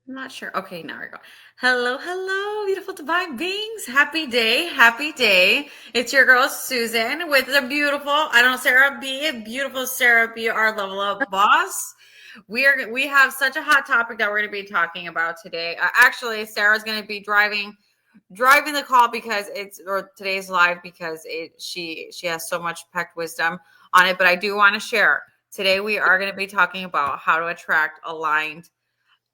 I'm not sure. Okay, now we go. Hello, hello, beautiful divine beings. Happy day, happy day. It's your girl Susan with the beautiful, I don't know, Sarah B, beautiful Sarah B, our level up boss. We have such a hot topic that we're going to be talking about today. Actually, Sarah's going to be driving the call because or today's live because she has so much packed wisdom on it. But I do want to share today. We are going to be talking about how to attract aligned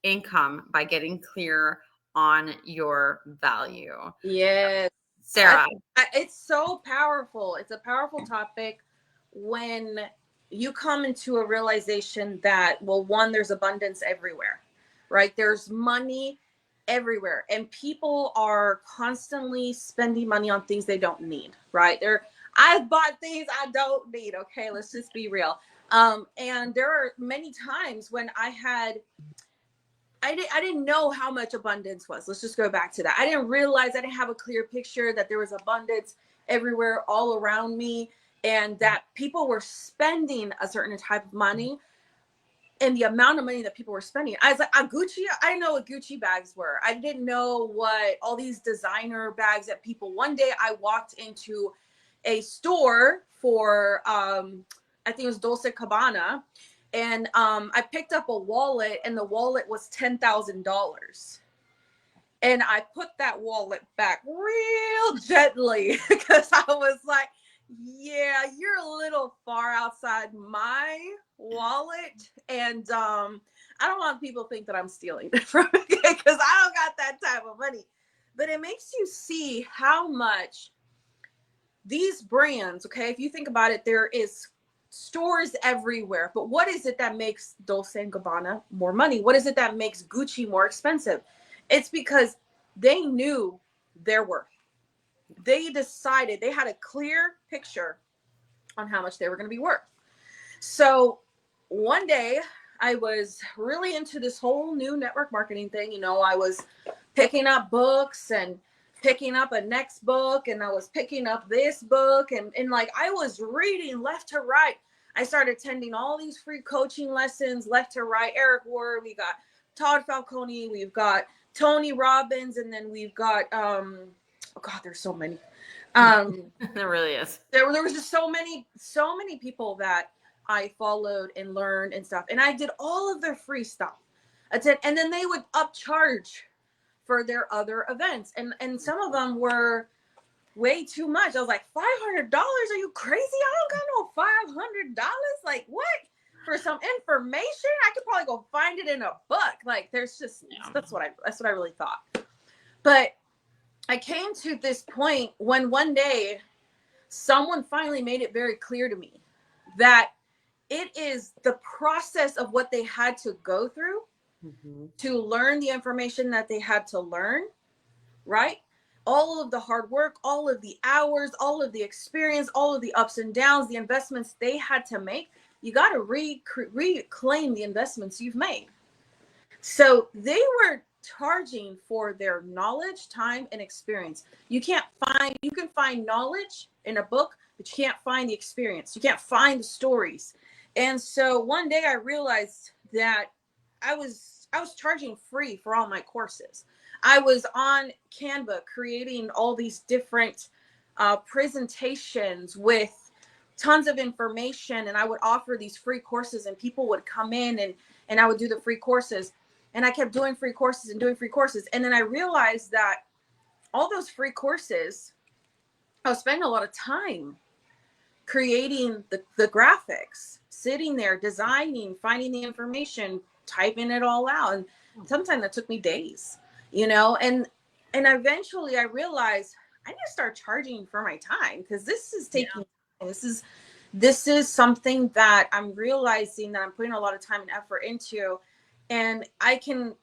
income by getting clear on your value. Yes. I, Sarah. it's so powerful. It's a powerful topic when you come into a realization that, well, one, there's abundance everywhere, right? There's money everywhere, and people are constantly spending money on things they don't need, right? I bought things I don't need. Okay, let's just be real. And there are many times when I didn't know how much abundance was. Let's just go back to that. I didn't realize, I didn't have a clear picture that there was abundance everywhere all around me, and that people were spending a certain type of money, and the amount of money that people were spending. I was like, Gucci, I didn't know what Gucci bags were. I didn't know what all these designer bags that people, one day I walked into a store for, I think it was Dolce Cabana, and I picked up a wallet, and the wallet was $10,000. And I put that wallet back real gently because I was like, yeah, you're a little far outside my wallet. And I don't want people to think that I'm stealing from it because I don't got that type of money. But it makes you see how much these brands, okay, if you think about it, there is stores everywhere. But what is it that makes Dolce & Gabbana more money? What is it that makes Gucci more expensive? It's because they knew their worth. They decided, they had a clear picture on how much they were going to be worth. So one day I was really into this whole new network marketing thing. You know, I was picking up books and picking up a next book, and I was picking up this book, and like I was reading left to right. I started attending all these free coaching lessons left to right. Eric Ward, we got Todd Falcone, we've got Tony Robbins, and then we've got oh God, there's so many. There really is. There was just so many people that I followed and learned and stuff, and I did all of their free stuff. And then they would upcharge for their other events, and some of them were way too much. I was like, $500? Are you crazy? I don't got no $500. Like, what? For some information? I could probably go find it in a book. Like, there's just that's what I really thought. But I came to this point when one day someone finally made it very clear to me that it is the process of what they had to go through to learn the information that they had to learn, right? All of the hard work, all of the hours, all of the experience, all of the ups and downs, the investments they had to make. You got to reclaim the investments you've made. So they were charging for their knowledge, time, and experience. You can find knowledge in a book, but you can't find the experience. You can't find the stories. And so one day I realized that I was charging free for all my courses. I was on Canva creating all these different presentations with tons of information, and I would offer these free courses, and people would come in and I would do the free courses. And I kept doing free courses and doing free courses. And then I realized that all those free courses, I was spending a lot of time creating the graphics, sitting there, designing, finding the information, typing it all out. And sometimes that took me days, you know, and eventually I realized I need to start charging for my time, because this is taking time. This is something that I'm realizing that I'm putting a lot of time and effort into. And I can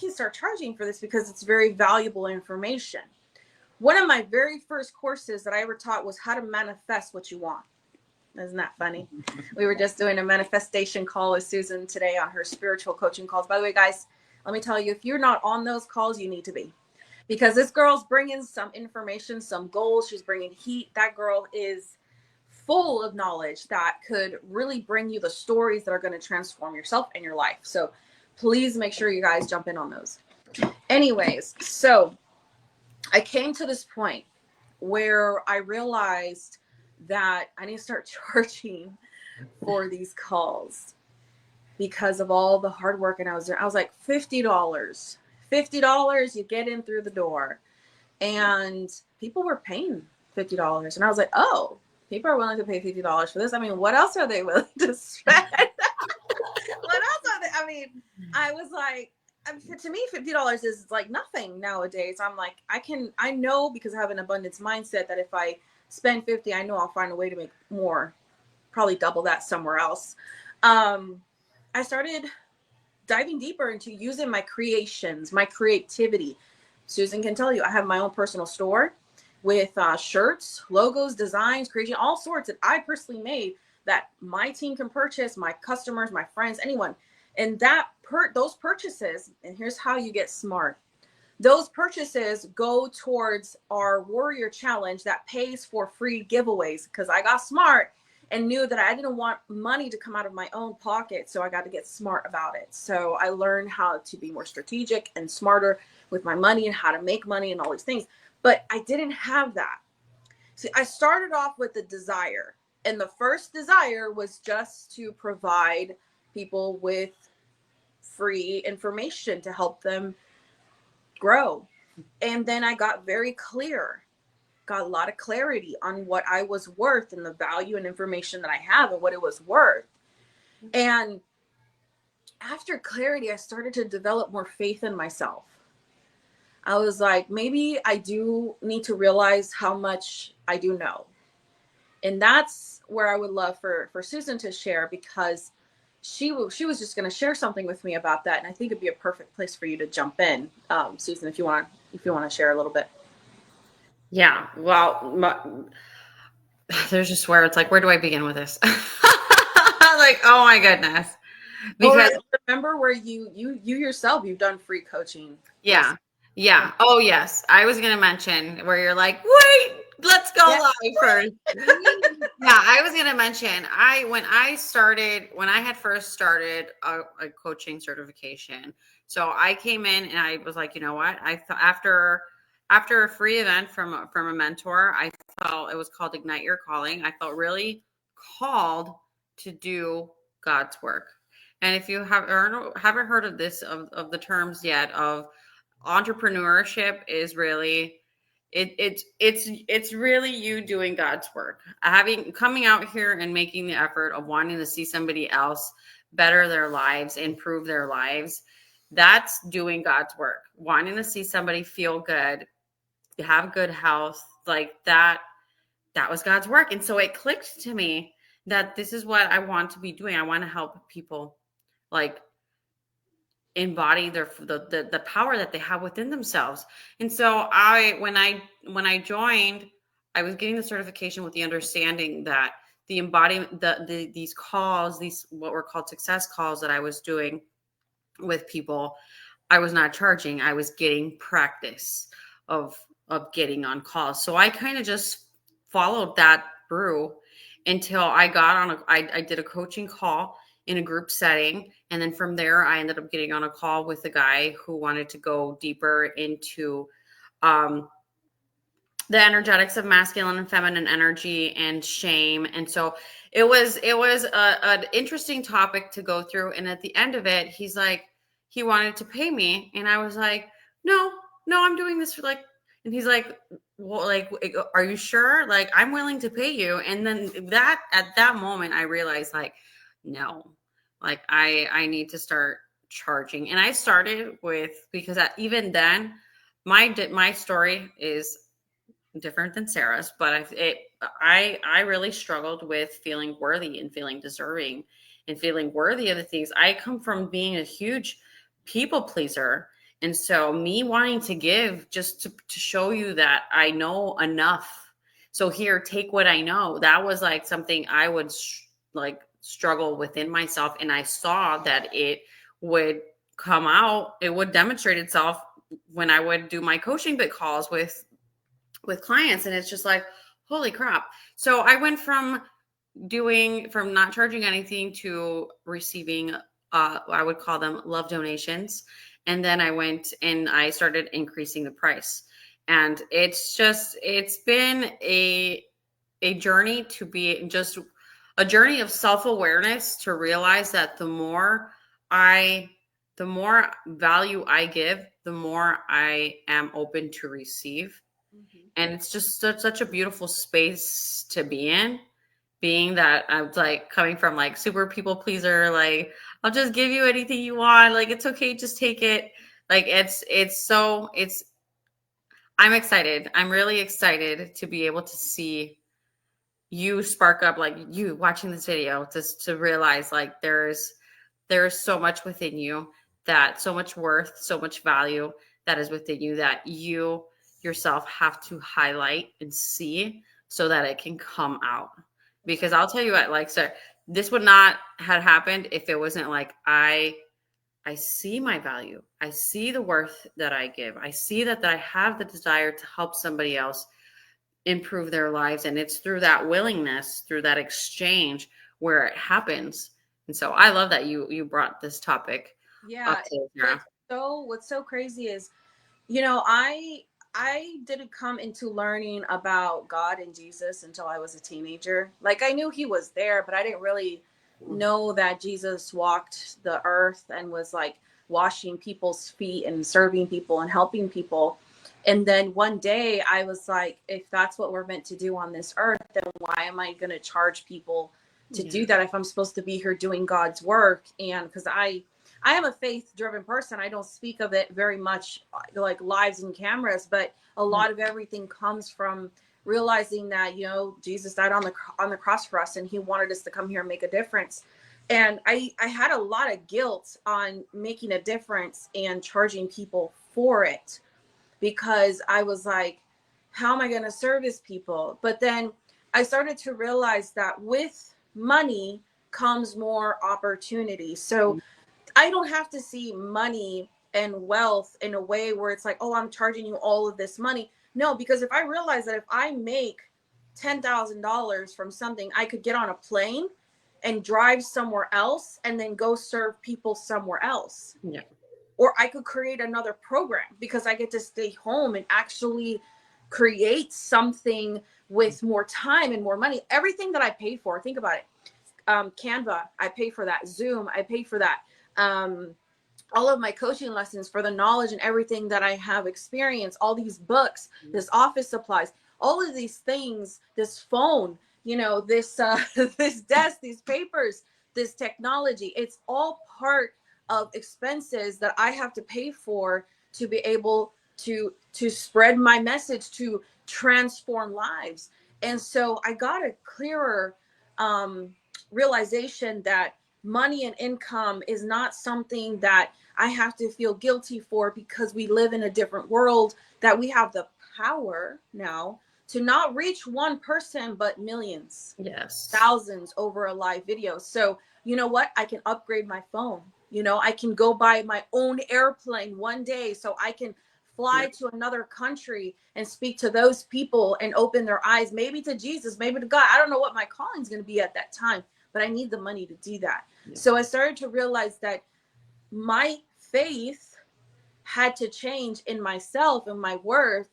start charging for this because it's very valuable information. One of my very first courses that I ever taught was how to manifest what you want. Isn't that funny? We were just doing a manifestation call with Susan today on her spiritual coaching calls. By the way, guys, let me tell you, if you're not on those calls, you need to be. Because this girl's bringing some information, some goals. She's bringing heat. That girl is full of knowledge that could really bring you the stories that are going to transform yourself and your life. So Please make sure you guys jump in on those. Anyways, so I came to this point where I realized that I need to start charging for these calls because of all the hard work. And I was like, $50, $50, you get in through the door. And people were paying $50. And I was like, oh, people are willing to pay $50 for this. I mean, what else are they willing to spend? What else are they? I mean, I was like, to me, $50 is like nothing nowadays. I'm like, I know, because I have an abundance mindset, that if I spend 50, I know I'll find a way to make more, probably double that somewhere else. I started diving deeper into using my creations, my creativity. Susan can tell you, I have my own personal store with shirts, logos, designs, creation, all sorts that I personally made that my team can purchase, my customers, my friends, anyone. And those purchases, and here's how you get smart. Those purchases go towards our Warrior Challenge that pays for free giveaways, because I got smart and knew that I didn't want money to come out of my own pocket. So I got to get smart about it. So I learned how to be more strategic and smarter with my money and how to make money and all these things. But I didn't have that. See, I started off with the desire. And the first desire was just to provide people with free information to help them grow. And then I got very clear, got a lot of clarity on what I was worth and the value and information that I have and what it was worth. And after clarity, I started to develop more faith in myself. I was like, maybe I do need to realize how much I do know. And that's where I would love for Susan to share, because she was just going to share something with me about that. And I think it'd be a perfect place for you to jump in. Susan, if you want to share a little bit. Yeah. Well, there's just where it's like, where do I begin with this? Like, oh my goodness. Because remember where you yourself, you've done free coaching. Yeah. Yeah. Oh yes. I was going to mention where you're like, wait, let's go live first. Yeah. I was going to mention, when I had first started a coaching certification. So I came in and I was like, you know what? I thought after a free event from a mentor, I felt, it was called Ignite Your Calling. I felt really called to do God's work. And if you haven't heard of this, of the terms yet, of entrepreneurship is really, it's really you doing God's work, coming out here and making the effort of wanting to see somebody else better their lives, improve their lives. That's doing God's work. Wanting to see somebody feel good, have good health, like that was God's work. And so it clicked to me that this is what I want to be doing. I want to help people like embody the power that they have within themselves. And so when I joined, I was getting the certification with the understanding that the embodiment, these calls, these what were called success calls that I was doing with people, I was not charging. I was getting practice of getting on calls. So I kind of just followed that through until I got on I did a coaching call in a group setting. And then from there, I ended up getting on a call with a guy who wanted to go deeper into the energetics of masculine and feminine energy and shame. And so it was an interesting topic to go through. And at the end of it, he's like, he wanted to pay me. And I was like, no, I'm doing this for like, and he's like, well, like, are you sure? Like, I'm willing to pay you. And then at that moment, I realized like, no, like I need to start charging. And I started with, because even then my story is different than Sarah's, but I really struggled with feeling worthy and feeling deserving and feeling worthy of the things. I come from being a huge people pleaser. And so me wanting to give just to show you that I know enough. So here, take what I know. That was like something I would struggle within myself. And I saw that it would come out. It would demonstrate itself when I would do my coaching bit calls with clients. And it's just like, holy crap. So I went from not charging anything to receiving I would call them love donations. And then I went and I started increasing the price. And it's been a journey to be just a journey of self-awareness to realize that I the more value I give, the more I am open to receive. Mhm. And it's just such a beautiful space to be in, being that I was like coming from like super people pleaser, like I'll just give you anything you want, like it's okay, just take it. Like it's I'm excited. I'm really excited to be able to see you spark up, like you watching this video, just to realize like there's so much within you, that so much worth, so much value that is within you, that you yourself have to highlight and see so that it can come out. Because I'll tell you what, like, so this would not have happened if it wasn't like I see my value. I see the worth that I give. I see that I have the desire to help somebody else improve their lives. And it's through that willingness, through that exchange where it happens. And so I love that you brought this topic up Yeah. today, Sarah. What's so crazy is, I didn't come into learning about God and Jesus until I was a teenager. Like, I knew he was there, but I didn't really know that Jesus walked the earth and was like washing people's feet and serving people and helping people. And then one day I was like, if that's what we're meant to do on this earth, then why am I going to charge people to Yeah. do that if I'm supposed to be here doing God's work? And because I am a faith driven person. I don't speak of it very much like lives and cameras, but a Yeah. lot of everything comes from realizing that, Jesus died on the cross for us and he wanted us to come here and make a difference. And I had a lot of guilt on making a difference and charging people for it, because I was like, how am I going to service people? But then I started to realize that with money comes more opportunity. So I don't have to see money and wealth in a way where it's like, oh, I'm charging you all of this money. No, because if I realize that if I make $10,000 from something, I could get on a plane and drive somewhere else and then go serve people somewhere else. Yeah. Or I could create another program because I get to stay home and actually create something with more time and more money. Everything that I pay for, think about it. Canva, I pay for that. Zoom, I pay for that. Um, all of my coaching lessons, for the knowledge and everything that I have experienced, all these books, this office supplies, all of these things, this phone, this this desk, these papers, this technology, it's all part of expenses that I have to pay for to be able to spread my message, to transform lives. And so I got a clearer um, realization that money and income is not something that I have to feel guilty for, because we live in a different world, that we have the power now to not reach one person, but millions, Yes. thousands over a live video. So, you know what? I can upgrade my phone. I can go buy my own airplane one day so I can Yeah. fly to another country and speak to those people and open their eyes, maybe to Jesus, maybe to God. I don't know what my calling is going to be at that time, but I need the money to do that. Yeah. So I started to realize that my faith had to change in myself and my worth,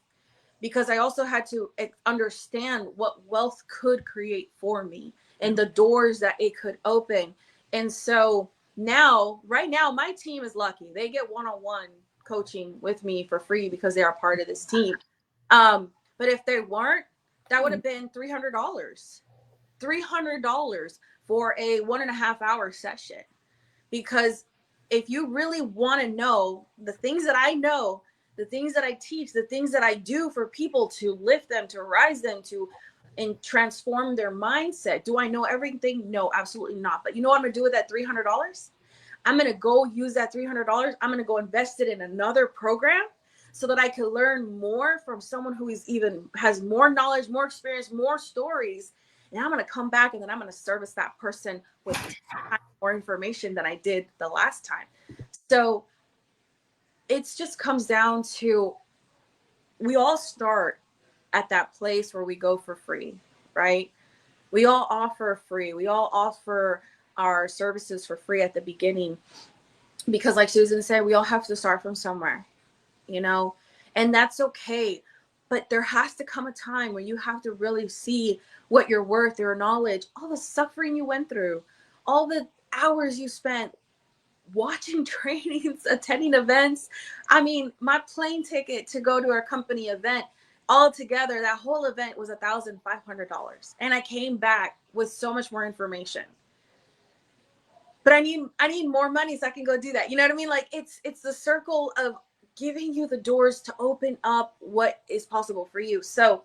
because I also had to understand what wealth could create for me Yeah. and the doors that it could open. And so now, right now, my team is lucky. They get one-on-one coaching with me for free because they are part of this team. But if they weren't, that would have been $300. $300 for a 1.5 hour session. Because if you really want to know the things that I know, the things that I teach, the things that I do for people to lift them, to rise them, to and transform their mindset, do I know everything? No, absolutely not. But you know what I'm gonna do with that $300? I'm gonna go use that $300. I'm gonna go invest it in another program so that I can learn more from someone who is even has more knowledge, more experience, more stories. And I'm gonna come back and then I'm gonna service that person with 10 times more information than I did the last time. So it just comes down to, we all start at that place where we go for free, right? We all offer free. We all offer our services for free at the beginning, because like Susan said, we all have to start from somewhere, you know, and that's okay. But there has to come a time where you have to really see what you're worth, your knowledge, all the suffering you went through, all the hours you spent watching trainings, attending events. I mean, my plane ticket to go to a company event, all together, that whole event was $1,500. And I came back with so much more information. But I need more money so I can go do that. You know what I mean? Like it's the circle of giving you the doors to open up what is possible for you. So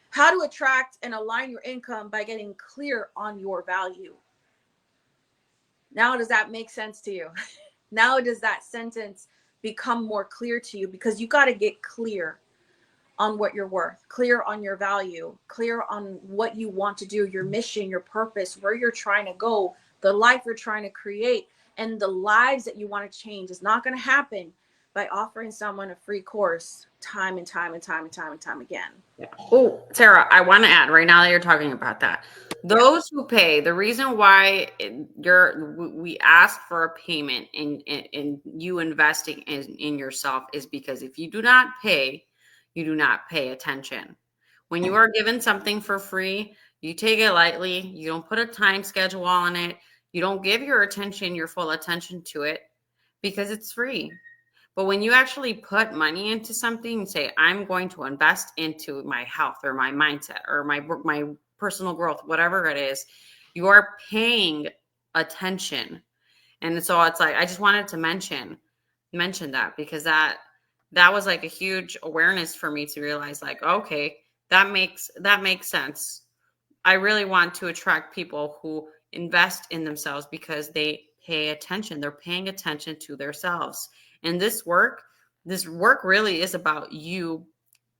how to attract and align your income by getting clear on your value. Now, does that make sense to you? Now, does that sentence become more clear to you? Because you got to get clear on what you're worth, clear on your value, clear on what you want to do, your mission, your purpose, where you're trying to go, the life you're trying to create, and the lives that you want to change. Is not going to happen by offering someone a free course time and time and time and time and time again. Yeah. Oh, Sarah, I want to add right now that you're talking about that. Yeah. Those who pay, the reason why we ask for a payment in you investing in yourself is because if you do not pay, you do not pay attention. When you are given something for free, you take it lightly. You don't put a time schedule on it. You don't give your attention, your full attention to it because it's free. But when you actually put money into something and say, I'm going to invest into my health or my mindset or my personal growth, whatever it is, you are paying attention. And so it's like I just wanted to mention that because that was like a huge awareness for me to realize like, okay, that makes sense. I really want to attract people who invest in themselves because they pay attention. They're paying attention to themselves. And this work really is about you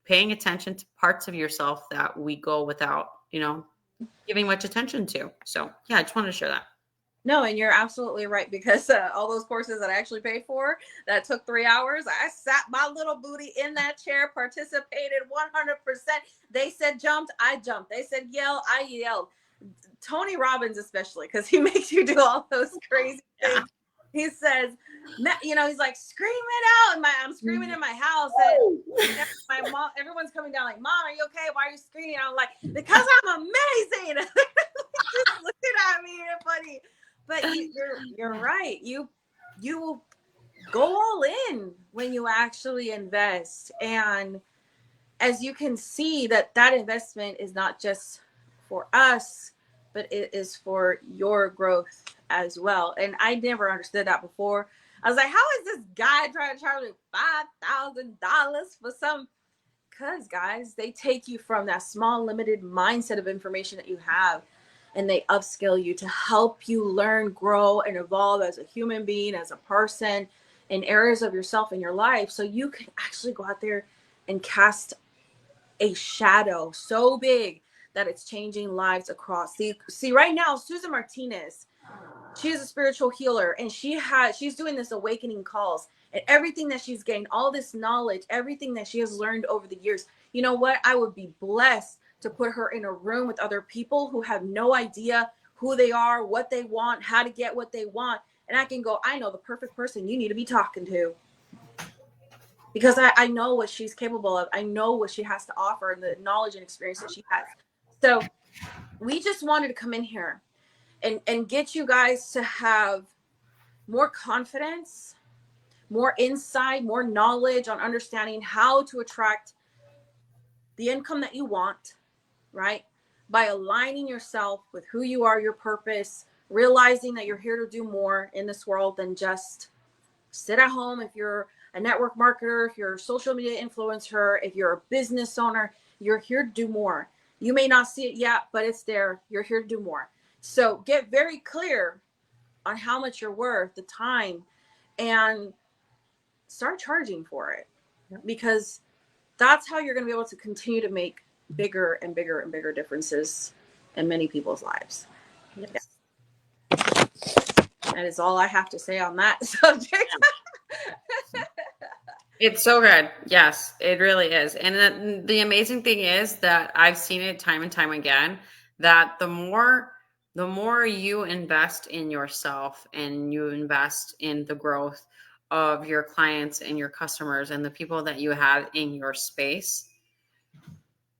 paying attention to parts of yourself that we go without, giving much attention to. So, yeah, I just wanted to share that. No, and you're absolutely right, because all those courses that I actually paid for that took 3 hours, I sat my little booty in that chair, participated 100%. They said jumped, I jumped. They said yell, I yelled. Tony Robbins, especially, because he makes you do all those crazy Yeah. things. He says, he's like, scream it out. And I'm screaming in my house. And my mom, everyone's coming down like, Mom, are you okay? Why are you screaming? And I'm like, because I'm amazing. Just looking at me and funny. But you're right. You go all in when you actually invest. And as you can see, that investment is not just for us, but it is for your growth as well. And I never understood that before. I was like, how is this guy trying to charge me $5,000 for some? Because, guys, they take you from that small, limited mindset of information that you have, and they upskill you to help you learn, grow, and evolve as a human being, as a person, in areas of yourself in your life, so you can actually go out there and cast a shadow so big that it's changing lives across. See, right now, Susan Martinez, she is a spiritual healer, and she's doing this awakening calls, and everything that she's gained, all this knowledge, everything that she has learned over the years. You know what? I would be blessed to put her in a room with other people who have no idea who they are, what they want, how to get what they want. And I can go, I know the perfect person you need to be talking to, because I know what she's capable of. I know what she has to offer and the knowledge and experience that she has. So we just wanted to come in here and get you guys to have more confidence, more insight, more knowledge on understanding how to attract the income that you want, right? By aligning yourself with who you are, your purpose, realizing that you're here to do more in this world than just sit at home. If you're a network marketer, if you're a social media influencer, if you're a business owner, you're here to do more. You may not see it yet, but it's there. You're here to do more. So get very clear on how much you're worth, the time, and start charging for it, because that's how you're going to be able to continue to make bigger and bigger and bigger differences in many people's lives. Yes. Yeah. That is all I have to say on that subject. It's so good. Yes, it really is. And the amazing thing is that I've seen it time and time again that the more The more you invest in yourself and you invest in the growth of your clients and your customers and the people that you have in your space,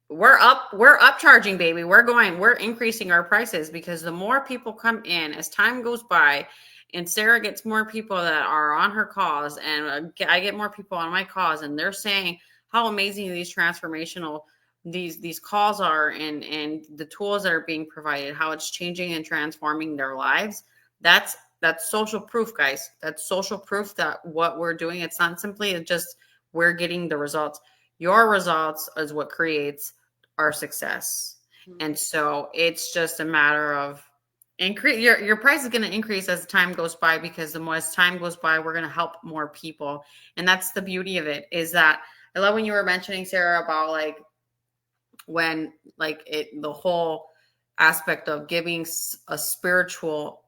we're upcharging, baby. We're increasing our prices because the more people come in as time goes by, and Sarah gets more people that are on her calls, and I get more people on my calls, and they're saying how amazing these transformational these calls are, and the tools that are being provided, how it's changing and transforming their lives. That's social proof, guys. That's social proof that what we're doing, it's not simply just we're getting the results. Your results is what creates our success. Mhm. And so it's just a matter of increase. Your price is going to increase as time goes by, because the more as time goes by, we're going to help more people. And that's the beauty of it, is that I love when you were mentioning, Sarah, about like when like the whole aspect of giving a spiritual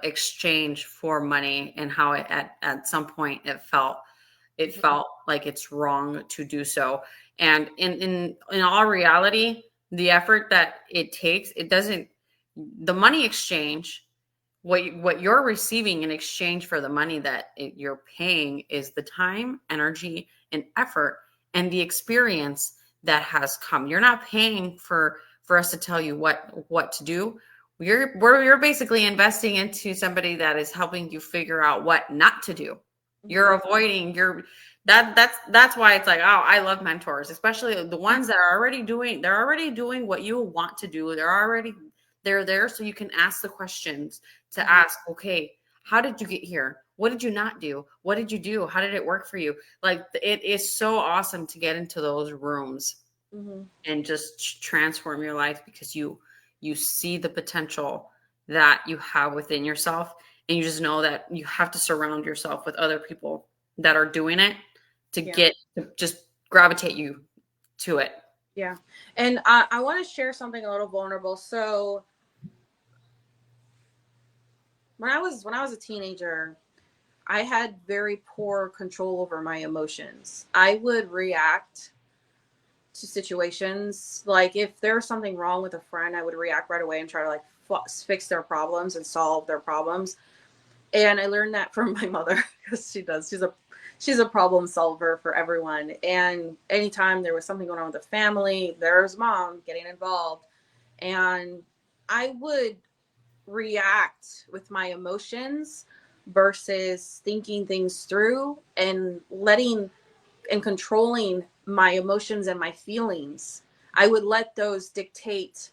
exchange for money, and how it at some point it Mhm. felt like it's wrong to do so. And in all reality, the effort that it takes, it doesn't, the money exchange, what you're receiving in exchange for the money that you're paying is the time, energy, and effort, and the experience that has come. You're not paying for us to tell you what to do. You're basically investing into somebody that is helping you figure out what not to do. You're Mhm. avoiding your that's why it's like, oh, I love mentors, especially the ones that are they're already doing what you want to do. They're there so you can ask the questions, to Mhm. ask, okay, how did you get here? What did you not do? What did you do? How did it work for you? Like, it is so awesome to get into those rooms Mhm. and just transform your life, because you see the potential that you have within yourself, and you just know that you have to surround yourself with other people that are doing it to Yeah. get to just gravitate you to it. Yeah. And I want to share something a little vulnerable. So when I was a teenager, I had very poor control over my emotions. I would react to situations like if there was something wrong with a friend, I would react right away and try to like fix their problems and solve their problems. And I learned that from my mother because she does. She's a problem solver for everyone. And anytime there was something going on with the family, there's mom getting involved. And I would react with my emotions versus thinking things through and letting and controlling my emotions and my feelings. I would let those dictate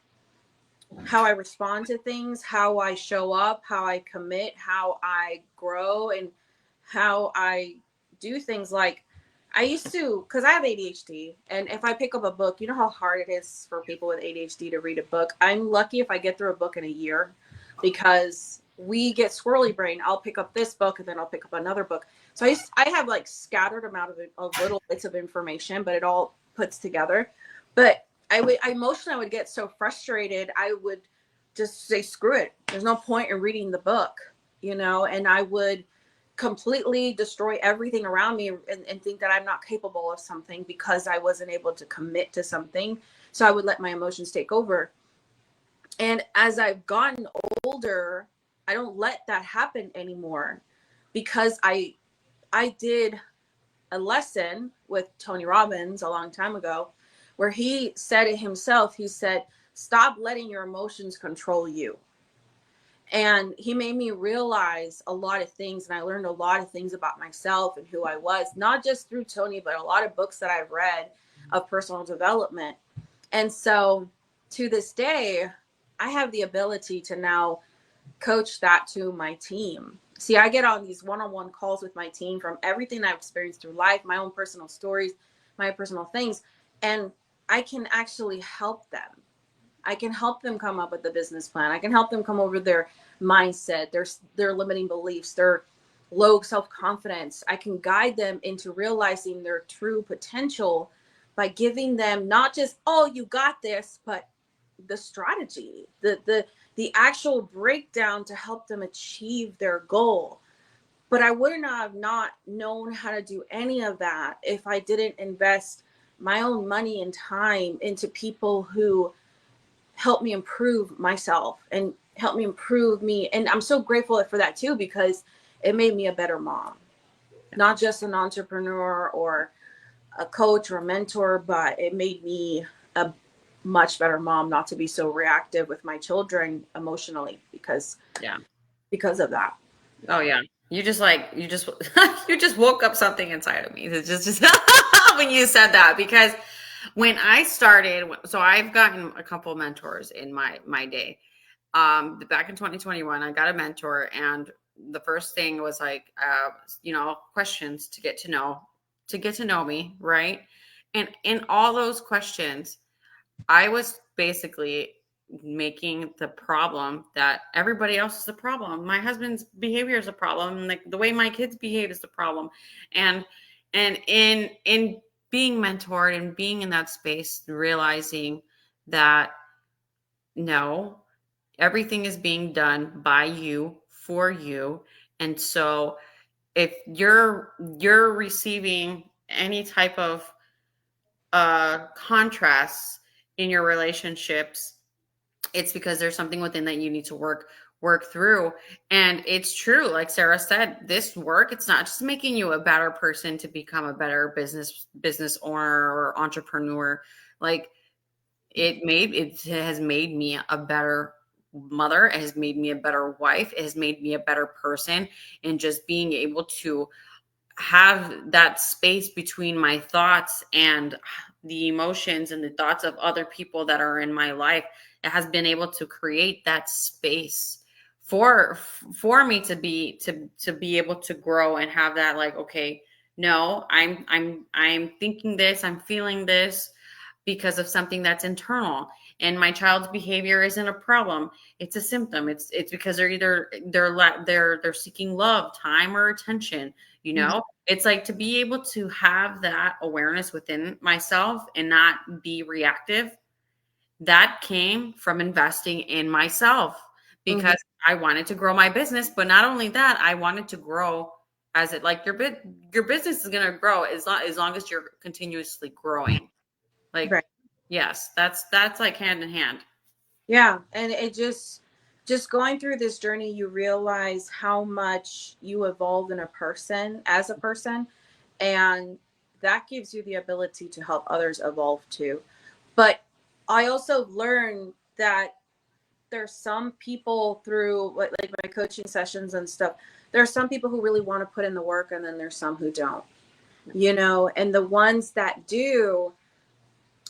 how I respond to things, how I show up, how I commit, how I grow, and how I do things. Like I used to, because I have ADHD, and if I pick up a book, you know how hard it is for people with ADHD to read a book. I'm lucky if I get through a book in a year, because we get squirrely brain. I'll pick up this book and then I'll pick up another book. So I have like scattered amount of little bits of information, but it all puts together. But I would get so frustrated. I would just say, screw it. There's no point in reading the book, and I would completely destroy everything around me and think that I'm not capable of something because I wasn't able to commit to something. So I would let my emotions take over. And as I've gotten older, I don't let that happen anymore because I did a lesson with Tony Robbins a long time ago where he said it himself. He said, stop letting your emotions control you. And he made me realize a lot of things. And I learned a lot of things about myself and who I was, not just through Tony, but a lot of books that I've read of personal development. And so to this day, I have the ability to now coach that to my team. See, I get on these one-on-one calls with my team from everything I've experienced through life, my own personal stories, my personal things, and I can actually help them. I can help them come up with a business plan. I can help them come over their mindset, their limiting beliefs, their low self-confidence. I can guide them into realizing their true potential by giving them not just, oh, you got this, but the strategy, the actual breakdown to help them achieve their goal. But I would not have not known how to do any of that if I didn't invest my own money and time into people who help me improve myself and helped me improve me. And I'm so grateful for that too, because it made me a better mom, not just an entrepreneur or a coach or a mentor, but it made me a much better mom, not to be so reactive with my children emotionally Yeah. because of that. Oh yeah. You just you just woke up something inside of me. It's just when you said that, because when I started, so I've gotten a couple mentors in my day. Back in 2021, I got a mentor, and the first thing was like, questions to get to know me, right? And in all those questions, I was basically making the problem that everybody else is the problem. My husband's behavior is a problem. Like the way my kids behave is the problem. And in being mentored and being in that space, realizing that no, everything is being done by you for you. And so if you're receiving any type of contrasts in your relationships, it's because there's something within that you need to work through. And it's true, like Sarah said, this work, it's not just making you a better person to become a better business owner or entrepreneur. Like it has made me a better mother, it has made me a better wife, it has made me a better person. And just being able to have that space between my thoughts and the emotions and the thoughts of other people that are in my life, it has been able to create that space for me to be able to grow and have that, like, okay, no, I'm thinking this, I'm feeling this because of something that's internal, and my child's behavior isn't a problem, it's a symptom. It's because they're either they're seeking love, time, or attention. Mhm. It's like to be able to have that awareness within myself and not be reactive. That came from investing in myself, Mhm. because I wanted to grow my business, but not only that, I wanted to grow as it, like, your business is going to grow as long as you're continuously growing. Like, Right. yes, that's like hand in hand. Yeah. And it just going through this journey, you realize how much you evolve in a person as a person. And that gives you the ability to help others evolve too. But I also learned that there's some people through like my coaching sessions and stuff. There are some people who really want to put in the work, and then there's some who don't, and the ones that do,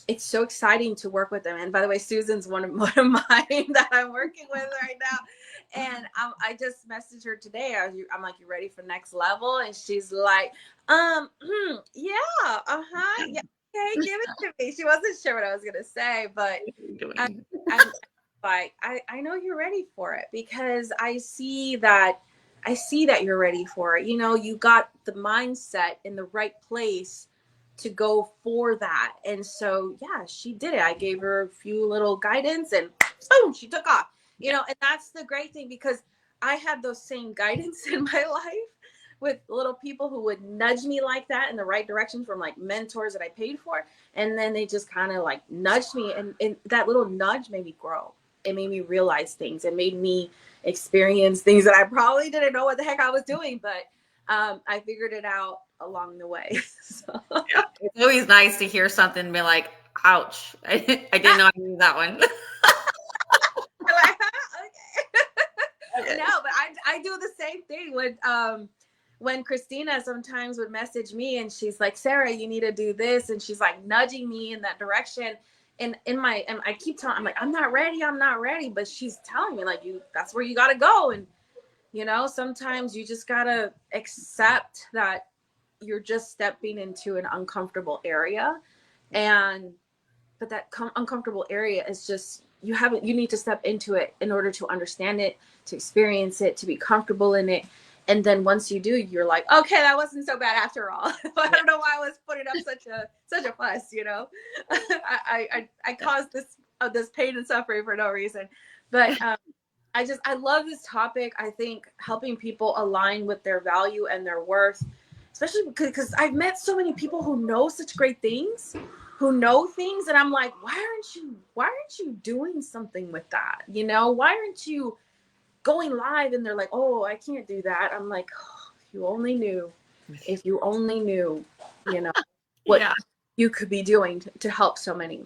it's so exciting to work with them. And by the way, Susan's one of mine that I'm working with right now. And I just messaged her today. I'm like, you ready for next level? And she's like, yeah, yeah, okay, give it to me. She wasn't sure what I was gonna say, but I, Doing. I'm like, I know you're ready for it, because I see that you're ready for it. You got the mindset in the right place to go for that. And so, yeah, she did it. I gave her a few little guidance, and boom, she took off. Yeah. And that's the great thing, because I had those same guidance in my life with little people who would nudge me like that in the right direction, from like mentors that I paid for. And then they just kind of like nudged me. And that little nudge made me grow. It made me realize things. It made me experience things that I probably didn't know what the heck I was doing, but I figured it out along the way. So. Yeah. It's always nice to hear something and be like, ouch. I didn't know I knew that one. Like, huh? Okay. Okay. No, but I do the same thing when Christina sometimes would message me, and she's like, Sarah, you need to do this, and she's like nudging me in that direction. And I keep telling, I'm like, I'm not ready, but she's telling me, like, that's where you got to go. And sometimes you just got to accept that you're just stepping into an uncomfortable area. And but that uncomfortable area is just, you need to step into it in order to understand it, to experience it, to be comfortable in it. And then once you do, you're like, okay, that wasn't so bad after all. I Yeah. don't know why I was putting up such a fuss. I Yeah. caused this pain and suffering for no reason. But I love this topic. I think helping people align with their value and their worth, especially because I've met so many people who know such great things, who know things, and I'm like, why aren't you doing something with that? You know, why aren't you going live? And they're like, oh, I can't do that. I'm like, oh, if you only knew, if you only knew, you know, what Yeah. you could be doing to help so many.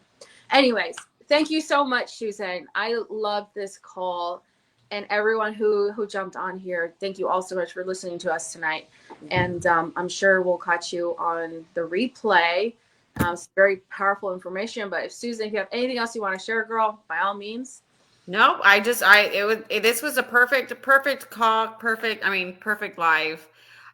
Anyways, thank you so much, Susan. I love this call, and everyone who jumped on here. Thank you all so much for listening to us tonight. And I'm sure we'll catch you on the replay. It's very powerful information. But if Susan, if you have anything else you want to share, girl, by all means. Nope. This was a perfect call. Perfect live.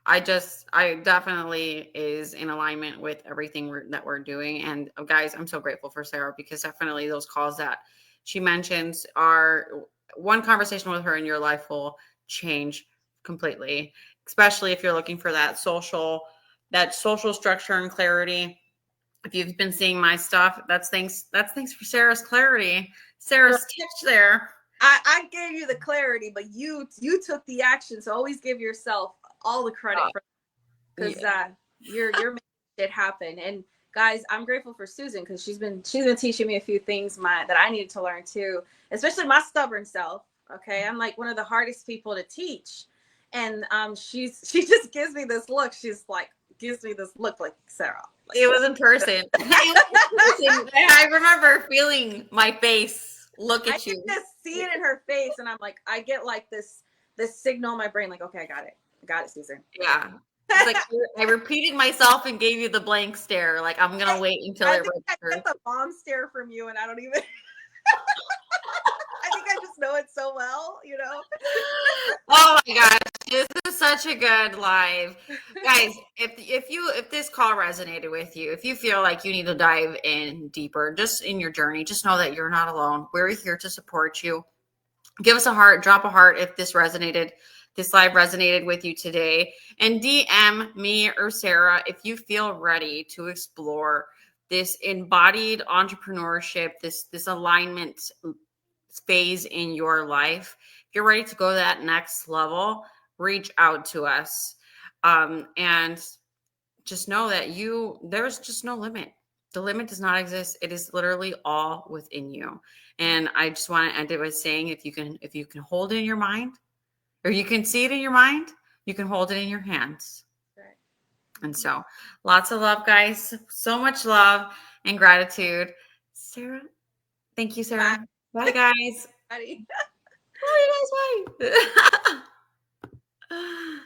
I definitely is in alignment with everything that we're doing. And guys, I'm so grateful for Sarah, because definitely those calls that she mentions are one conversation with her in your life will change completely, especially if you're looking for that social structure and clarity. If you've been seeing my stuff, that's thanks for Sarah's clarity. Girl, Sarah's touch there. I gave you the clarity, but you took the action. So always give yourself all the credit for, Yeah. because you're making it happen. And guys, I'm grateful for Susan, because she's been teaching me a few things that I needed to learn too, especially my stubborn self. Okay, I'm like one of the hardest people to teach, and she just gives me this look. She's like gives me this look like, Sarah. Like, It was in person. It was in person. I remember feeling my face look I at can you. just see it in her face, and I'm like, I get like this signal in my brain, like, okay, I got it, Susan. Okay. Yeah. It's like I repeated myself and gave you the blank stare. Like, I'm gonna wait until I it think I registers. get the bomb stare from you, and I don't even. I think I just know it so well, you know. Oh my gosh, this is such a good live. Guys, if this call resonated with you, if you feel like you need to dive in deeper just in your journey, just know that you're not alone. We're here to support you. Give us a heart, drop a heart if this live resonated with you today, and DM me or Sarah if you feel ready to explore this embodied entrepreneurship, this alignment phase in your life. If you're ready to go to that next level, reach out to us. And just know that there's just no limit. The limit does not exist. It is literally all within you. And I just want to end it by saying, if you can hold it in your mind, or you can see it in your mind, you can hold it in your hands. Right. And so lots of love, guys. So much love and gratitude. Sarah, thank you, Bye, Sarah. Bye, guys. buddy. Love you guys. Bye.